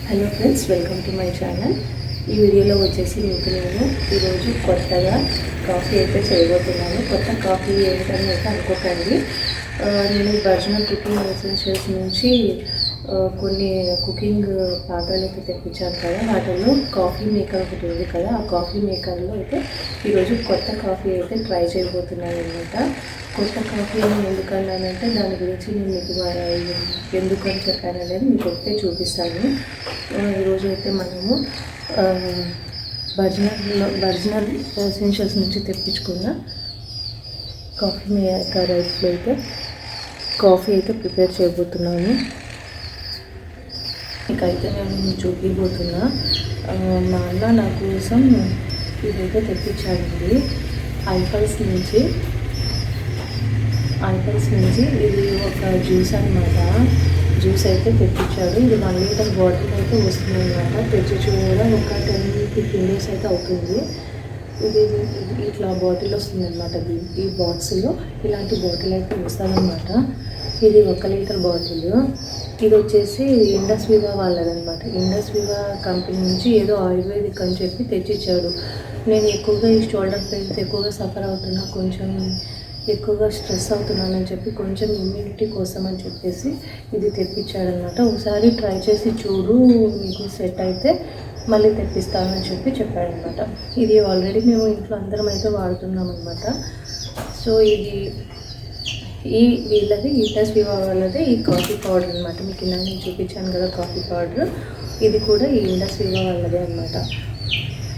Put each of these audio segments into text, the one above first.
Hello friends, welcome to my channel. ఈ వీడియోలో వచ్చేసి మీకు నేను ఈరోజు కొత్తగా కాఫీ అయితే చేయబోతున్నాను. కొత్త కాఫీ ఏంటని అయితే అనుకోకండి. నేను ఒరిజినల్ కుకింగ్ ఎసెన్షియల్స్ నుంచి కొన్ని కుకింగ్ పాత్రలు అయితే తెప్పించాను కదా, వాటిలో కాఫీ మేకర్ ఒకటి ఉంది కదా, ఆ కాఫీ మేకర్లో అయితే ఈరోజు కొత్త కాఫీ అయితే ట్రై చేయబోతున్నాను అనమాట. కొత్త కాఫీ అని ఎందుకన్నానంటే దాని గురించి నేను మీకు ఎందుకని చెప్పాను అనేది మీకు ఒకటే చూపిస్తాను. ఈరోజు అయితే మనము ఒరిజినల్ ఎసెన్షియల్స్ నుంచి తెప్పించుకున్న కాఫీ మేకర్ అయితే కాఫీ అయితే ప్రిపేర్ చేయబోతున్నాను. ఇకైతే నేను చూపిపోతున్నా. మా అన్న నా కోసం ఇదైతే తెప్పించాడండి ఐపల్స్ నుంచి. ఇది ఒక జ్యూస్ అనమాట. జ్యూస్ అయితే తెప్పించాడు. ఇది 1 లీటర్ బాటిల్ అయితే వస్తుంది అనమాట. తెచ్చి కూడా ఒక 10-15 డేస్ అయితే అవుతుంది. ఇది ఇట్లా బాటిల్ వస్తుంది అనమాట. ఈ బాక్స్లో ఇలాంటి బాటిల్ అయితే వస్తుందన్నమాట. ఇది 1 లీటర్ బాటిల్. ఇది వచ్చేసి ఇండస్ వివా వాళ్ళదనమాట. ఇండస్ వివా కంపెనీ నుంచి ఏదో ఆయుర్వేదిక్ అని చెప్పి తెచ్చిచ్చాడు. నేను ఎక్కువగా ఈ షోల్డర్ పెయిన్స్ ఎక్కువగా సఫర్ అవుతున్నా, కొంచెం ఎక్కువగా స్ట్రెస్ అవుతున్నానని చెప్పి కొంచెం ఇమ్యూనిటీ కోసం అని చెప్పేసి ఇది తెప్పించాడనమాట. ఒకసారి ట్రై చేసి చూడు, మీకు సెట్ అయితే మళ్ళీ తెప్పిస్తానని చెప్పి చెప్పాడనమాట. ఇది ఆల్రెడీ మేము ఇంట్లో అందరం అయితే వాడుతున్నాం అనమాట. సో వీళ్ళది ఇండస్ వివా వాళ్ళది ఈ కాఫీ పౌడర్ అనమాట. మీకు ఇలా నేను చూపించాను కదా కాఫీ పౌడర్, ఇది కూడా ఈ ఇండస్ వివా వాళ్ళదే అనమాట.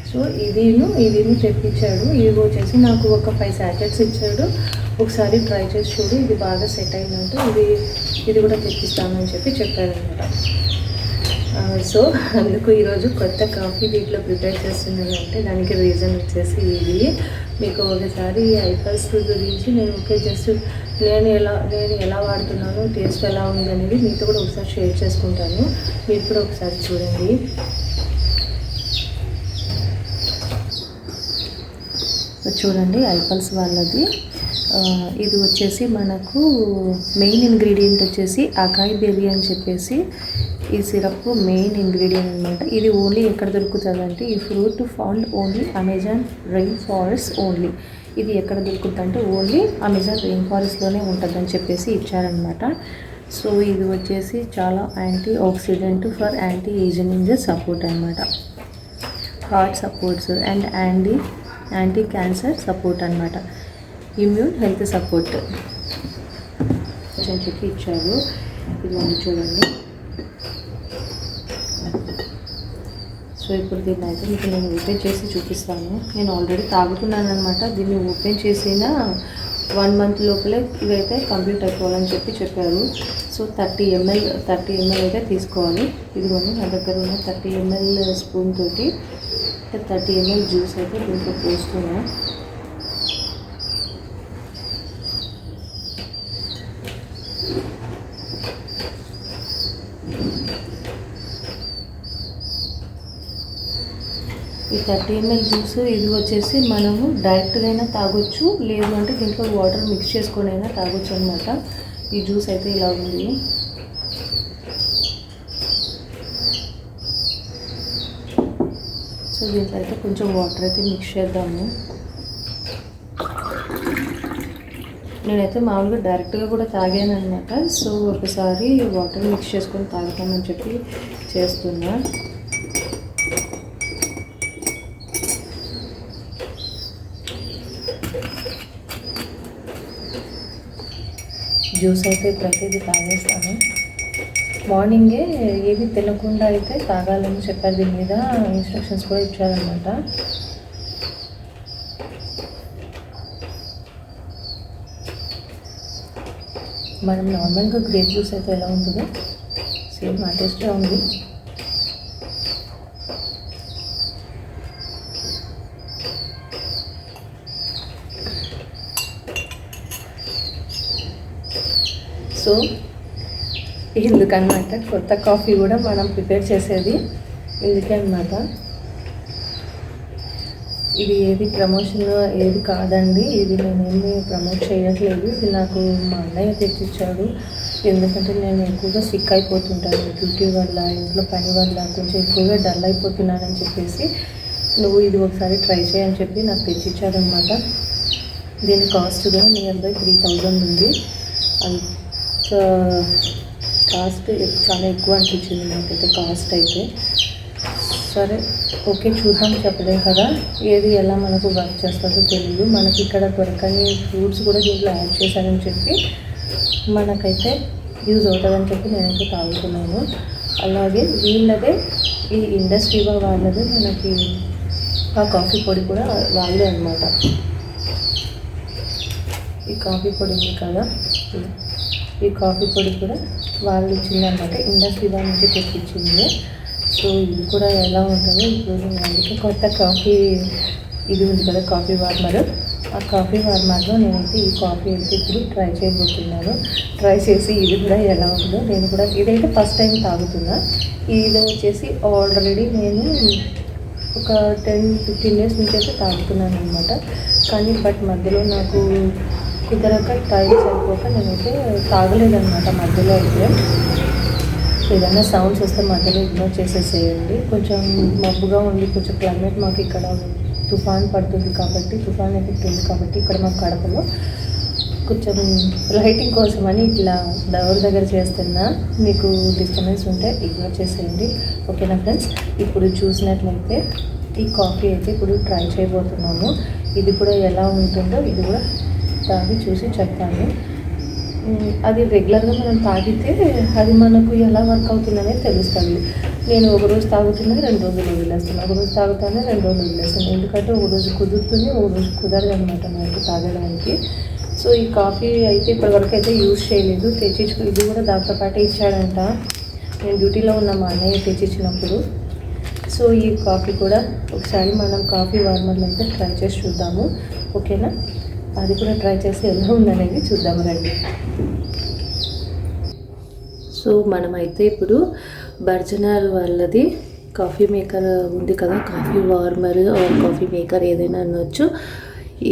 సో ఇది తెప్పించాడు. ఇది వచ్చేసి నాకు ఒక 5 శాకెట్స్ ఇచ్చాడు. ఒకసారి ట్రై చేసి చూడు, ఇది బాగా సెట్ అయిందంటే ఇది కూడా తెప్పిస్తానని చెప్పి చెప్పాడనమాట. సో అందుకు ఈరోజు కొత్త కాఫీ దీంట్లో ప్రిపేర్ చేస్తున్నానంటే దానికి రీజన్ వచ్చేసి ఇది. మీకు ఒకసారి ఐపల్స్ గురించి నేను ఎలా వాడుతున్నాను, టేస్ట్ ఎలా ఉంది అనేది మీతో కూడా ఒకసారి షేర్ చేసుకుంటాను. మీరు కూడా ఒకసారి చూడండి. చూడండి ఐపల్స్ వాళ్ళది. ఇది వచ్చేసి మనకు మెయిన్ ఇంగ్రీడియంట్ వచ్చేసి అకాయ్ బెర్రీ అని చెప్పేసి ఈ సిరప్ మెయిన్ ఇంగ్రీడియంట్ అనమాట. ఇది ఓన్లీ ఎక్కడ దొరుకుతుంది అంటే ఈ fruit found only Amazon rain forest only. ఇది ఎక్కడ దొరుకుతుంది అంటే ఓన్లీ అమెజాన్ రెయిన్ ఫారెస్ట్లోనే ఉంటుందని చెప్పేసి ఇచ్చారనమాట. సో ఇది వచ్చేసి చాలా antioxidant for anti ageing support అనమాట. Heart supports and anti cancer support అనమాట. ఇమ్యూన్ హెల్త్ సపోర్ట్ అని చెప్పి ఇచ్చారు. ఇది చూడండి. సో ఇప్పుడు దీన్ని అయితే మీకు నేను ఓపెన్ చేసి చూపిస్తాను. నేను ఆల్రెడీ తాగుతున్నాను అనమాట. దీన్ని ఓపెన్ చేసిన 1 మంత్ లోపలే ఇవైతే కంప్లీట్ అయిపోవాలని చెప్పారు. సో 30 ml అయితే తీసుకోవాలి. ఇదిగోండి నా దగ్గర ఉన్న 30 ml స్పూన్ తోటి 30 ml జ్యూస్ అయితే దీంట్లో పోస్తున్నా. ఈ 30 ml జ్యూస్ ఇది వచ్చేసి మనము డైరెక్ట్గా అయినా తాగొచ్చు, లేదు అంటే దీంట్లో వాటర్ మిక్స్ చేసుకొని అయినా తాగొచ్చు అనమాట. ఈ జ్యూస్ అయితే ఇలా ఉంది. సో దీంట్లో అయితే కొంచెం వాటర్ అయితే మిక్స్ చేద్దాము. నేనైతే మామూలుగా డైరెక్ట్గా కూడా తాగాను అనమాట. సో ఒకసారి వాటర్ మిక్స్ చేసుకొని తాగుతామని చెప్పి చేస్తున్నా. జ్యూస్ అయితే ప్రతిదీ తాగేస్తాను. మార్నింగే ఏది తినకుండా అయితే తాగాలని చెప్పారు. దీని మీద ఇన్స్ట్రక్షన్స్ కూడా ఇచ్చారనమాట. మనం నార్మల్గా గ్రేప్ జ్యూస్ అయితే ఎలా ఉంటుందో సేమ్ ఆ టేస్ట్గా ఉంది. సో ఎందుకన్నమాట కొత్త కాఫీ కూడా మనం ప్రిపేర్ చేసేది ఎందుకే అన్నమాట. ఇది ఏది ప్రమోషన్ ఏది కాదండి. ఇది నేనేమి ప్రమోట్ చేయట్లేదు. ఇది నాకు మా అన్నయ్య తెచ్చిచ్చాడు. ఎందుకంటే నేను ఎక్కువగా సిక్ అయిపోతుంటాను డ్యూటీ వల్ల, ఇంట్లో పని వల్ల కొంచెం ఎక్కువగా డల్ అయిపోతున్నానని చెప్పేసి నువ్వు ఇది ఒకసారి ట్రై చేయని చెప్పి నాకు తెచ్చిచ్చారనమాట. దీని కాస్ట్ కూడా నియర్ బై 3000 ఉంది. అంత కాస్ట్ చాలా ఎక్కువ అనిపించింది నాకైతే కాస్ట్ అయితే. సరే ఓకే చూద్దాం, చెప్పలేం కదా ఏది ఎలా మనకు వర్క్ చేస్తుందో తెలియదు. మనకి ఇక్కడ దొరకని ఫ్రూట్స్ కూడా దీంట్లో యాడ్ చేశారని చెప్పి మనకైతే యూజ్ అవుతుందని చెప్పి నేనైతే తాగుతున్నాను. అలాగే వీళ్ళదే ఈ ఇండస్ట్రీగా వాళ్ళదే మనకి ఆ కాఫీ పొడి కూడా వాళ్ళే అనమాట. ఈ కాఫీ పొడి ఉంది కదా, ఈ కాఫీ పొడి కూడా వాళ్ళు ఇచ్చిందనమాట, ఇండస్ట్రీ వాళ్ళ నుంచి తెప్పించింది. సో ఇది కూడా ఎలా ఉంటుందో ఇప్పుడు అందుకే కొత్త కాఫీ ఇది ఉంది కదా కాఫీ వార్మర్, ఆ కాఫీ వార్మర్లో నేనైతే ఈ కాఫీ అయితే ఇప్పుడు ట్రై చేయబోతున్నాను. ట్రై చేసి ఇది కూడా ఎలా ఉందో నేను కూడా ఇదైతే ఫస్ట్ టైం తాగుతున్నా. ఇది వచ్చేసి ఆల్రెడీ నేను ఒక 10-15 డేస్ నుంచి అయితే తాగుతున్నాను అనమాట. కానీ బట్ మధ్యలో నాకు కుదరక టైం సరిపోక నేనైతే తాగలేదన్నమాట. మధ్యలో అయితే ఏదైనా సౌండ్స్ వస్తే మధ్యలో ఇగ్నోర్ చేసేసేయండి. కొంచెం మబ్బుగా ఉంది, కొంచెం క్లైమేట్ మాకు ఇక్కడ తుఫాన్ పడుతుంది కాబట్టి, తుఫాన్ ఎఫెక్ట్ ఉంది కాబట్టి ఇక్కడ మాకు కడపలో కొంచెం లైటింగ్ కోసమని ఇట్లా డోర్ దగ్గర చేస్తున్నా. మీకు డిస్టర్బెన్స్ ఉంటే ఇగ్నోర్ చేసేయండి, ఓకేనా ఫ్రెండ్స్. ఇప్పుడు చూసినట్లయితే ఈ కాఫీ అయితే ఇప్పుడు ట్రై చేయబోతున్నాము. ఇది కూడా ఎలా ఉంటుందో ఇది కూడా తాగి చూసి చెప్తాను. అది రెగ్యులర్గా మనం తాగితే అది మనకు ఎలా వర్క్ అవుతుందనేది తెలుస్తుంది. నేను ఒకరోజు తాగుతున్నా 2 రోజులు వదిలేస్తాను, ఒకరోజు తాగుతానే 2 రోజులు వదిలేస్తాను. ఎందుకంటే ఒకరోజు కుదురుతుంది, ఒకరోజు కుదరదు అనమాట నాకు తాగడానికి. సో ఈ కాఫీ అయితే ఇప్పటివరకు అయితే యూజ్ చేయలేదు. తెచ్చిచ్చు ఇది కూడా దాంతో పాటే ఇచ్చాడంట, నేను డ్యూటీలో ఉన్న మా అన్నయ్య తెచ్చిచ్చినప్పుడు. సో ఈ కాఫీ కూడా ఒకసారి మనం కాఫీ వార్మర్లు అయితే ట్రై చేసి చూద్దాము, ఓకేనా. అది కూడా ట్రై చేసి ఎలా ఉందనేది చూద్దాము రండి. సో మనమైతే ఇప్పుడు బర్జనర్ వాళ్ళది కాఫీ మేకర్ ఉంది కదా, కాఫీ వార్మర్ కాఫీ మేకర్ ఏదైనా అనొచ్చు.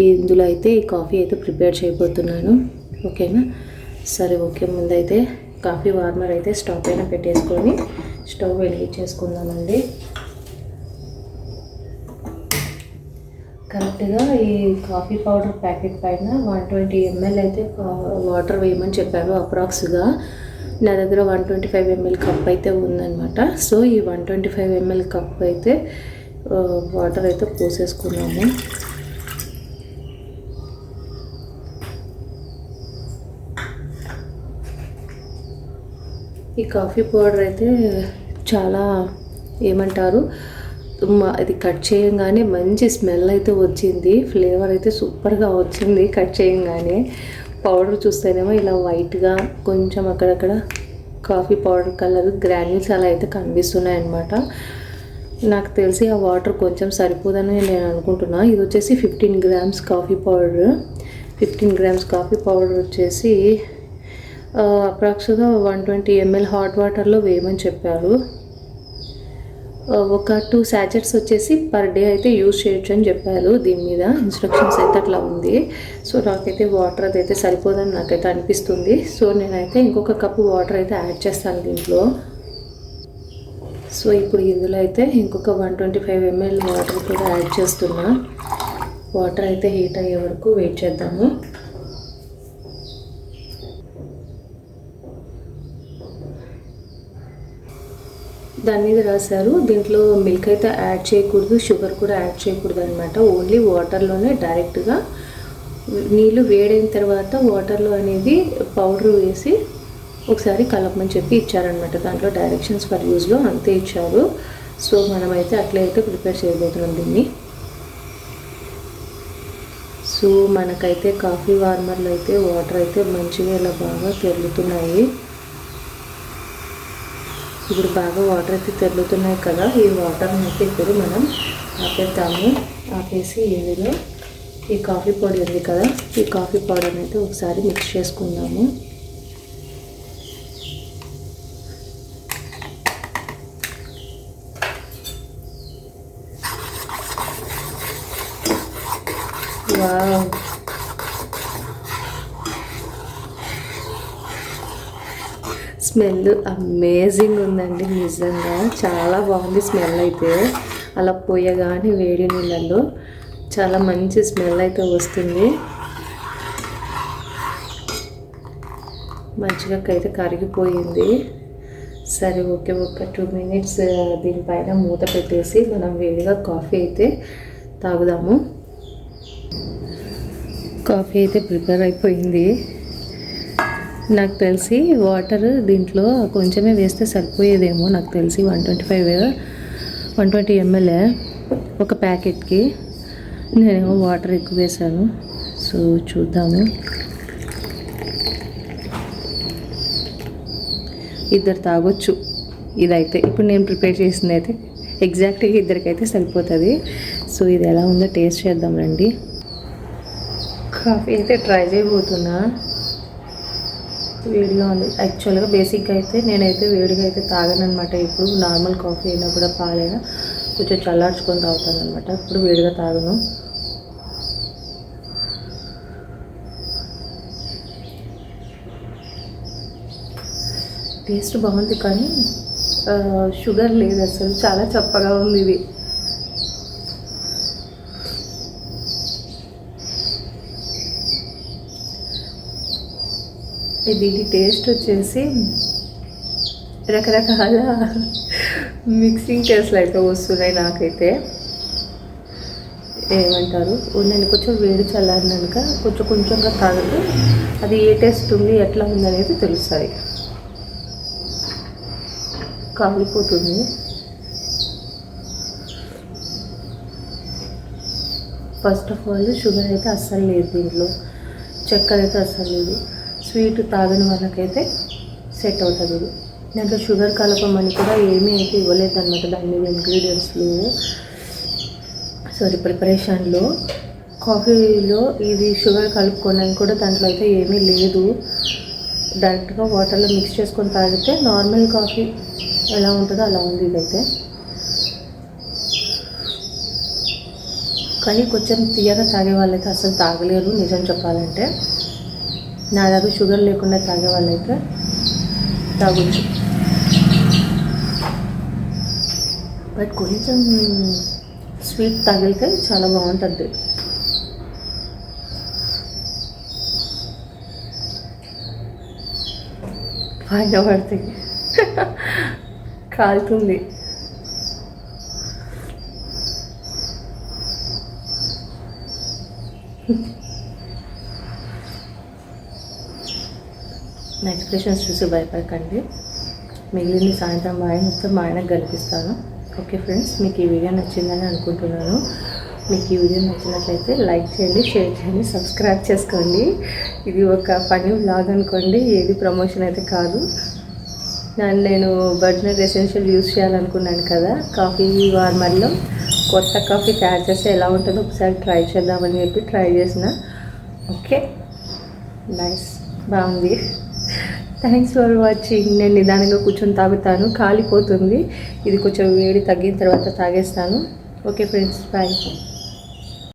ఇందులో అయితే ఈ కాఫీ అయితే ప్రిపేర్ చేయబోతున్నాను, ఓకేనా. సరే ఓకే, ముందైతే కాఫీ వార్మర్ అయితే స్టవ్ పైన పెట్టేసుకొని స్టవ్ వెలిగించేసుకుందామండి. కరెక్ట్గా ఈ కాఫీ పౌడర్ ప్యాకెట్ పైన 120 ml అయితే వాటర్ వేయమని చెప్పారు అప్రాక్స్గా. నా దగ్గర 125 ml కప్ అయితే ఉందన్నమాట. సో ఈ 125 ml కప్ అయితే వాటర్ అయితే పోసేసుకున్నాము. ఈ కాఫీ పౌడర్ అయితే చాలా ఏమంటారు, అది కట్ చేయగానే మంచి స్మెల్ అయితే వచ్చింది, ఫ్లేవర్ అయితే సూపర్గా వచ్చింది. కట్ చేయగానే పౌడర్ చూస్తేనేమో ఇలా వైట్గా కొంచెం అక్కడక్కడ కాఫీ పౌడర్ కలర్ గ్రాన్యూల్స్ అలా అయితే కనిపిస్తున్నాయి అన్నమాట. నాకు తెలిసి ఆ వాటర్ కొంచెం సరిపోదని నేను అనుకుంటున్నా. ఇది వచ్చేసి 15 grams coffee powder. 15 grams coffee powder వచ్చేసి అప్రాక్స్గా 120 ml హాట్ వాటర్లో వేయమని చెప్పారు. ఒక 2 sachets వచ్చేసి పర్ డే అయితే యూజ్ చేయొచ్చు అని చెప్పారు. దీని మీద ఇన్స్ట్రక్షన్స్ అయితే అట్లా ఉంది. సో నాకైతే వాటర్ అదైతే సరిపోదని నాకైతే అనిపిస్తుంది. సో నేనైతే ఇంకొక కప్పు వాటర్ అయితే యాడ్ చేస్తాను దీంట్లో. సో ఇప్పుడు ఇందులో అయితే ఇంకొక 125 ml వాటర్ కూడా యాడ్ చేస్తున్నా. వాటర్ అయితే హీట్ అయ్యే వరకు వెయిట్ చేద్దాము. దాని మీద రాశారు దీంట్లో మిల్క్ అయితే యాడ్ చేయకూడదు, షుగర్ కూడా యాడ్ చేయకూడదు అనమాట. ఓన్లీ వాటర్లోనే డైరెక్ట్గా నీళ్ళు వేడైన తర్వాత వాటర్లో అనేది పౌడర్ వేసి ఒకసారి కలపమని చెప్పి ఇచ్చారనమాట. దాంట్లో డైరెక్షన్స్ ఫర్ యూజ్లో అంతే ఇచ్చారు. సో మనమైతే అట్లయితే ప్రిపేర్ చేయబోతున్నాం దీన్ని. సో మనకైతే కాఫీ వార్మర్లో అయితే వాటర్ అయితే మంచిగా ఇలా బాగా తెరులుతున్నాయి. ఇప్పుడు బాగా వాటర్ అయితే తెరులుతున్నాయి కదా, ఈ వాటర్ని అయితే ఇప్పుడు మనం ఆపేద్దాము. ఆపేసి ఇందులో ఈ కాఫీ పొడి ఉంది కదా, ఈ కాఫీ పౌడర్ని అయితే ఒకసారి మిక్స్ చేసుకుందాము. వావ్, స్మెల్ అమేజింగ్ ఉందండి, నిజంగా చాలా బాగుంది స్మెల్ అయితే. అలా పోయగానే వేడి నీళ్ళల్లో చాలా మంచి స్మెల్ అయితే వస్తుంది. మంచిగా అయితే కరిగిపోయింది. సరే ఓకే, ఒక 2 minutes దీనిపైన మూత పెట్టేసి మనం వేడిగా కాఫీ అయితే తాగుదాము. కాఫీ అయితే ప్రిపేర్ అయిపోయింది. నాకు తెలిసి వాటర్ దీంట్లో కొంచెమే వేస్తే సరిపోయేదేమో, నాకు తెలిసి 120 ml ఒక ప్యాకెట్కి. నేనేమో వాటర్ ఎక్కువ వేసాను. సో చూద్దాము. ఇద్దరు తాగొచ్చు ఇదైతే. ఇప్పుడు నేను ప్రిపేర్ చేసింది అయితే ఎగ్జాక్ట్గా ఇద్దరికైతే సరిపోతుంది. సో ఇది ఎలా ఉందో టేస్ట్ చేద్దాం రండి. కాఫీ అయితే ట్రై చేయబోతున్నా. వేడిగా ఉంది. యాక్చువల్గా బేసిక్గా అయితే నేనైతే వేడిగా అయితే తాగనమాట. ఇప్పుడు నార్మల్ కాఫీ అయినా కూడా పాలైనా కొంచెం చల్లార్చుకొని తాగుతాను అనమాట. ఇప్పుడు వేడిగా తాగను. టేస్ట్ బాగుంది కానీ షుగర్ లేదు అసలు, చాలా చప్పగా ఉంది ఇది. దీని టేస్ట్ వచ్చేసి రకరకాల మిక్సింగ్ టేస్ట్లు అయితే వస్తున్నాయి నాకైతే. ఏమంటారు, నేను కొంచెం వేడి చల్లారినాక కొంచెంగా తాగితే అది ఏ టేస్ట్ ఉంది ఎట్లా ఉంది అనేది తెలుస్తుంది. కాలిపోతుంది. ఫస్ట్ ఆఫ్ ఆల్ షుగర్ అయితే అస్సలు లేదు దీంట్లో, చక్కెర అయితే అస్సలు లేదు. స్వీట్ తాగని వాళ్ళకైతే సెట్ అవుతుంది ఇది. దాంట్లో షుగర్ కలపమని కూడా ఏమీ అయితే ఇవ్వలేదు అనమాట. దాని మీద ఇంగ్రీడియంట్స్లో ప్రిపరేషన్లో కాఫీలో ఇది షుగర్ కలుపుకోవడానికి కూడా దాంట్లో అయితే ఏమీ లేదు. డైరెక్ట్గా వాటర్లో మిక్స్ చేసుకొని తాగితే నార్మల్ కాఫీ ఎలా ఉంటుందో అలా ఉంది ఇదైతే. కానీ కొంచెం తీయగా తాగే వాళ్ళైతే అసలు తాగలేరు నిజం చెప్పాలంటే. నా దగ్గర షుగర్ లేకుండా తాగే వాళ్ళైతే తాగొచ్చు. బట్ కొంచెం స్వీట్ తగిలితే చాలా బాగుంటుంది. పైన పడితే కాలుతుంది. నా ఎక్స్ప్రెషన్స్ చూసి భయపడకండి. మిగిలింది సాయంత్రం మొత్తం మా ఆయనకు కల్పిస్తాను. ఓకే ఫ్రెండ్స్, మీకు ఈ వీడియో నచ్చిందని అనుకుంటున్నాను. మీకు ఈ వీడియో నచ్చినట్లయితే లైక్ చేయండి, షేర్ చేయండి, సబ్స్క్రైబ్ చేసుకోండి. ఇది ఒక ఫన్నీ వ్లాగ్ అనుకోండి, ఏది ప్రమోషన్ అయితే కాదు. నేను బర్డ్నర్ ఎసెన్షియల్ యూజ్ చేయాలనుకున్నాను కదా, కాఫీ వార్మర్లో కొత్త కాఫీ తయారు చేస్తే ఎలా ఉంటుందో ఒకసారి ట్రై చేద్దామని చెప్పి ట్రై చేసిన. ఓకే, నైస్, బాగుంది. Thanks for watching. నేను నిదానంగా కూర్చొని తాగుతాను, కాలిపోతుంది. ఇది కొంచెం వేడి తగ్గిన తర్వాత తాగేస్తాను. Okay friends, bye.